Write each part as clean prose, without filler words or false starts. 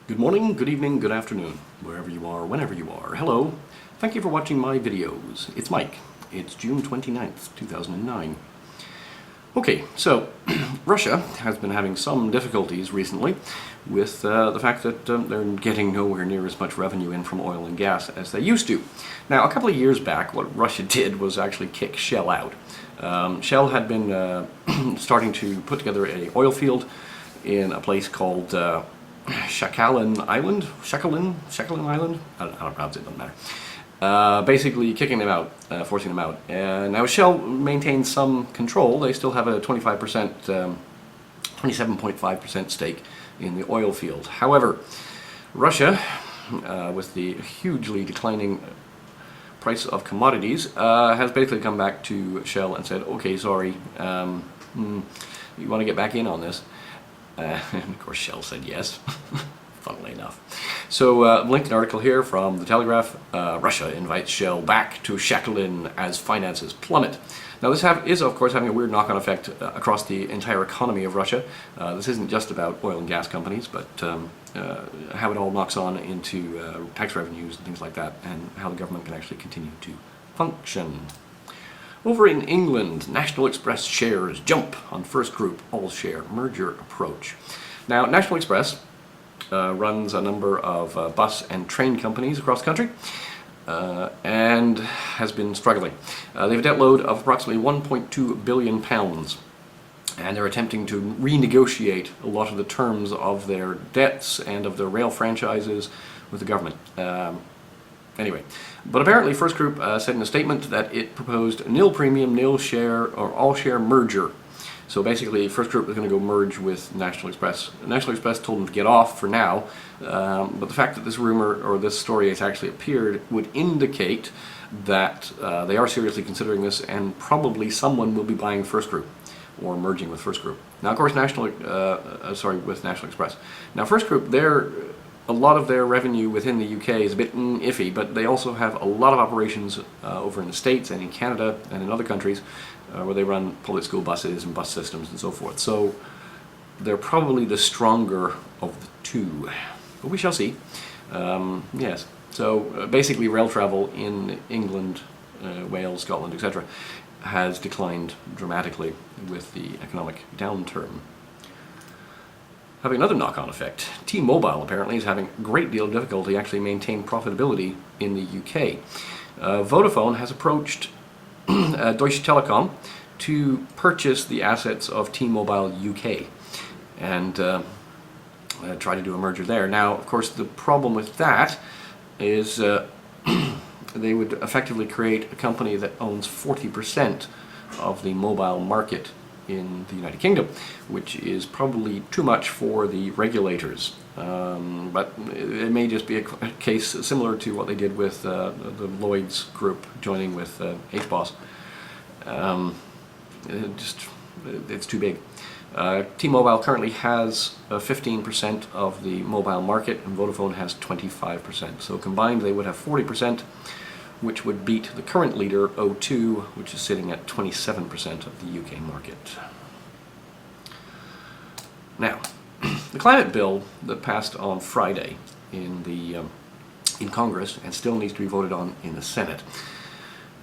Good morning, good evening, good afternoon, wherever you are, whenever you are. Hello, thank you for watching my videos. It's Mike. It's June 29th, 2009. Okay, so Russia has been having some difficulties recently with the fact that they're getting nowhere near as much revenue in from oil and gas as they used to. Now, a couple of years back, what Russia did was actually kick Shell out. Shell had been starting to put together an oil field in a place called Sakhalin Island? Sakhalin Island? I don't pronounce it, doesn't matter. Basically kicking them out, forcing them out. And now Shell maintains some control. They still have a 27.5% stake in the oil field. However, Russia, with the hugely declining price of commodities, has basically come back to Shell and said, okay, sorry, you want to get back in on this? And of course Shell said yes, funnily enough. So linked an article here from The Telegraph. Russia invites Shell back to Sakhalin as finances plummet. Now this is of course having a weird knock-on effect across the entire economy of Russia. This isn't just about oil and gas companies, but how it all knocks on into tax revenues and things like that, and how the government can actually continue to function. Over in England, National Express shares jump on FirstGroup all-share merger approach. Now, National Express runs a number of bus and train companies across the country and has been struggling. They have a debt load of approximately £1.2 billion, and they're attempting to renegotiate a lot of the terms of their debts and of their rail franchises with the government. Anyway, but apparently FirstGroup said in a statement that it proposed a nil premium, nil share, or all-share merger. So basically, FirstGroup is going to go merge with National Express. National Express told them to get off for now, but the fact that this rumor or this story has actually appeared would indicate that they are seriously considering this, and probably someone will be buying FirstGroup or merging with FirstGroup. Now, of course, with National Express. Now, FirstGroup, a lot of their revenue within the UK is a bit iffy, but they also have a lot of operations over in the States and in Canada and in other countries where they run public school buses and bus systems and so forth. So they're probably the stronger of the two, but we shall see. Yes, so basically rail travel in England, Wales, Scotland, etc. has declined dramatically with the economic downturn. Having another knock-on effect, T-Mobile apparently is having a great deal of difficulty actually maintaining profitability in the UK. Vodafone has approached Deutsche Telekom to purchase the assets of T-Mobile UK and try to do a merger there. Now, of course, the problem with that is they would effectively create a company that owns 40% of the mobile market in the United Kingdom, which is probably too much for the regulators. But it may just be a case similar to what they did with the Lloyd's group joining with HBOS. It's too big. T-Mobile currently has 15% of the mobile market, and Vodafone has 25%. So combined they would have 40%, which would beat the current leader, O2, which is sitting at 27% of the UK market. Now, the climate bill that passed on Friday in Congress and still needs to be voted on in the Senate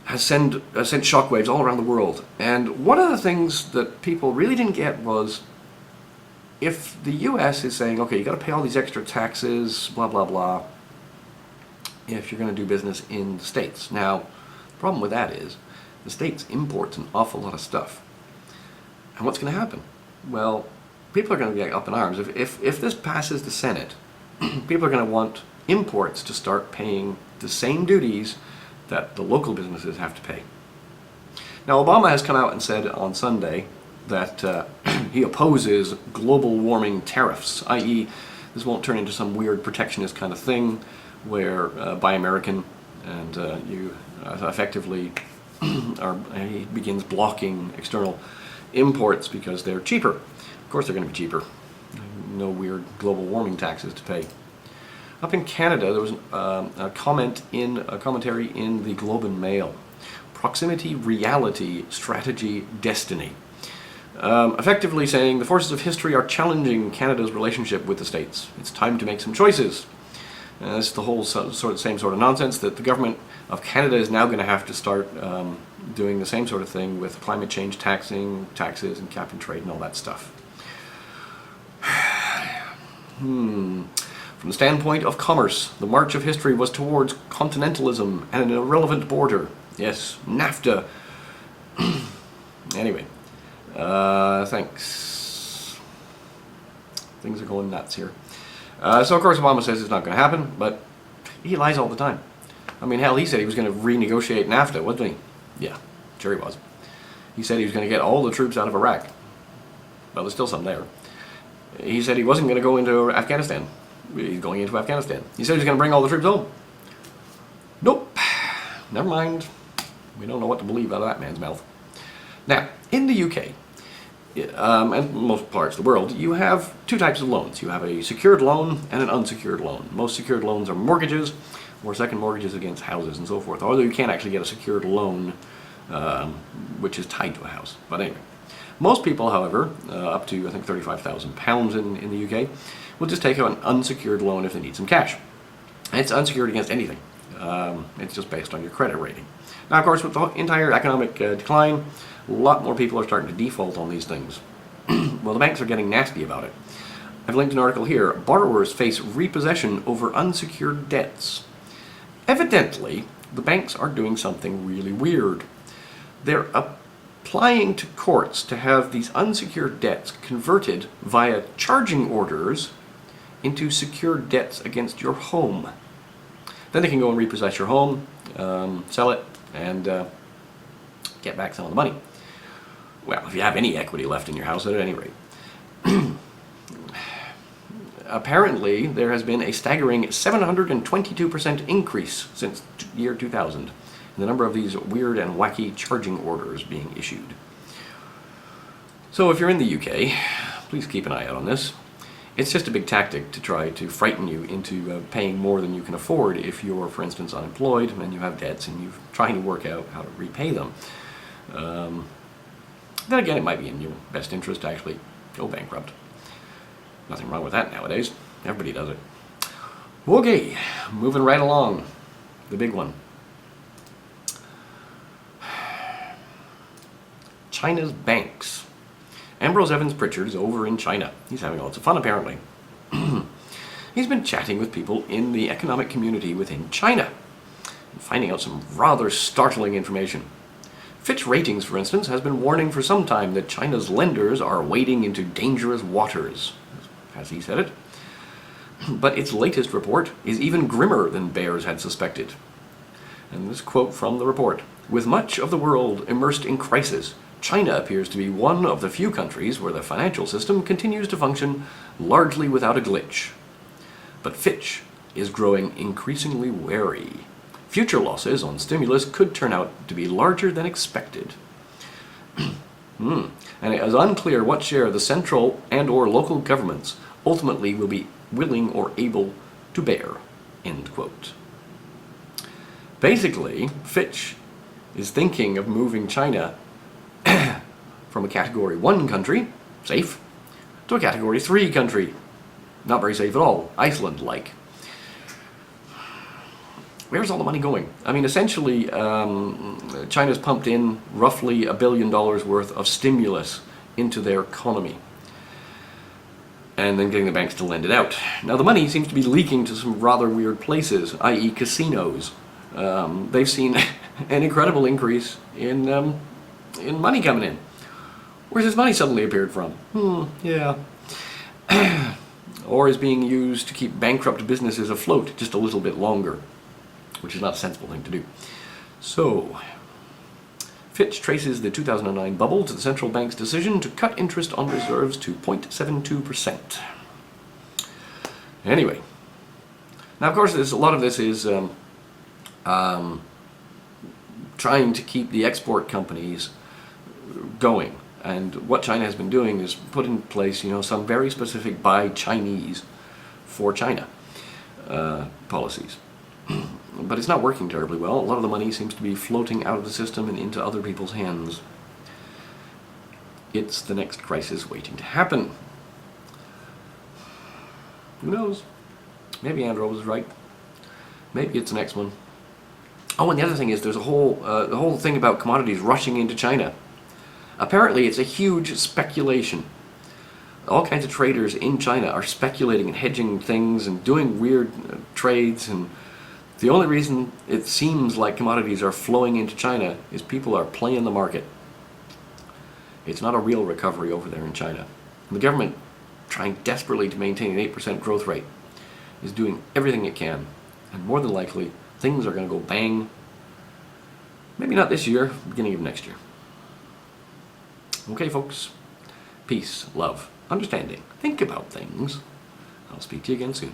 has sent shockwaves all around the world. And one of the things that people really didn't get was, if the US is saying, okay, you got to pay all these extra taxes, blah blah blah, if you're going to do business in the States. Now, the problem with that is the States imports an awful lot of stuff. And what's going to happen? Well, people are going to get up in arms. If this passes the Senate, people are going to want imports to start paying the same duties that the local businesses have to pay. Now, Obama has come out and said on Sunday that he opposes global warming tariffs, i.e. this won't turn into some weird protectionist kind of thing where Buy American, and you effectively he begins blocking external imports because they're cheaper. Of course they're going to be cheaper. No weird global warming taxes to pay. Up in Canada, there was a commentary in the Globe and Mail. Proximity, reality, strategy, destiny. effectively saying the forces of history are challenging Canada's relationship with the States. It's time to make some choices. It's the whole same sort of nonsense that the government of Canada is now going to have to start doing the same sort of thing with climate change taxes and cap and trade and all that stuff. From the standpoint of commerce, the march of history was towards continentalism and an irrelevant border. Yes, NAFTA. Anyway, thanks. Things are going nuts here. So of course Obama says it's not going to happen, but he lies all the time. I mean, hell, he said he was going to renegotiate NAFTA, wasn't he? Yeah, sure he was. He said he was going to get all the troops out of Iraq. Well, there's still some there. He said he wasn't going to go into Afghanistan. He's going into Afghanistan. He said he was going to bring all the troops home. Nope. Never mind. We don't know what to believe out of that man's mouth. Now, in the UK, and most parts of the world, you have two types of loans. You have a secured loan and an unsecured loan. Most secured loans are mortgages or second mortgages against houses and so forth, although you can actually get a secured loan which is tied to a house. But anyway, most people, however, up to I think £35,000 in the UK, will just take an unsecured loan if they need some cash. And it's unsecured against anything. It's just based on your credit rating. Now, of course, with the entire economic decline, a lot more people are starting to default on these things. Well, the banks are getting nasty about it. I've linked an article here. Borrowers face repossession over unsecured debts. Evidently, the banks are doing something really weird. They're applying to courts to have these unsecured debts converted via charging orders into secured debts against your home. Then they can go and repossess your home, sell it, and get back some of the money. Well, if you have any equity left in your house, at any rate. Apparently, there has been a staggering 722% increase since year 2000 in the number of these weird and wacky charging orders being issued. So if you're in the UK, please keep an eye out on this. It's just a big tactic to try to frighten you into paying more than you can afford if you're, for instance, unemployed and you have debts and you're trying to work out how to repay them. Then again, it might be in your best interest to actually go bankrupt. Nothing wrong with that nowadays. Everybody does it. Okay, moving right along. The big one. China's banks. Ambrose Evans Pritchard is over in China. He's having lots of fun, apparently. He's been chatting with people in the economic community within China and finding out some rather startling information. Fitch Ratings, for instance, has been warning for some time that China's lenders are wading into dangerous waters, as he said it. But its latest report is even grimmer than bears had suspected. And this quote from the report: "With much of the world immersed in crisis, China appears to be one of the few countries where the financial system continues to function largely without a glitch. But Fitch is growing increasingly wary. Future losses on stimulus could turn out to be larger than expected." And it is unclear what share the central and or local governments ultimately will be willing or able to bear. End quote. Basically, Fitch is thinking of moving China from a Category 1 country, safe, to a Category 3 country, not very safe at all, Iceland-like. Where's all the money going? I mean, essentially, China's pumped in roughly $1 billion worth of stimulus into their economy, and then getting the banks to lend it out. Now, the money seems to be leaking to some rather weird places, i.e. casinos. They've seen an incredible increase in money coming in. Where's this money suddenly appeared from? Yeah. Or is being used to keep bankrupt businesses afloat just a little bit longer, which is not a sensible thing to do. So, Fitch traces the 2009 bubble to the central bank's decision to cut interest on reserves to 0.72%. Anyway, now of course a lot of this is trying to keep the export companies going. And what China has been doing is put in place, some very specific buy Chinese for China policies. But it's not working terribly well. A lot of the money seems to be floating out of the system and into other people's hands. it's the next crisis waiting to happen. Who knows? Maybe Andrew was right. Maybe it's the next one. Oh, and the other thing is there's the whole thing about commodities rushing into China. Apparently it's a huge speculation. All kinds of traders in China are speculating and hedging things and doing weird trades, and the only reason it seems like commodities are flowing into China is people are playing the market. It's not a real recovery over there in China. And the government, trying desperately to maintain an 8% growth rate, is doing everything it can. And more than likely, things are going to go bang. Maybe not this year, beginning of next year. Okay, folks. Peace, love, understanding. Think about things. I'll speak to you again soon.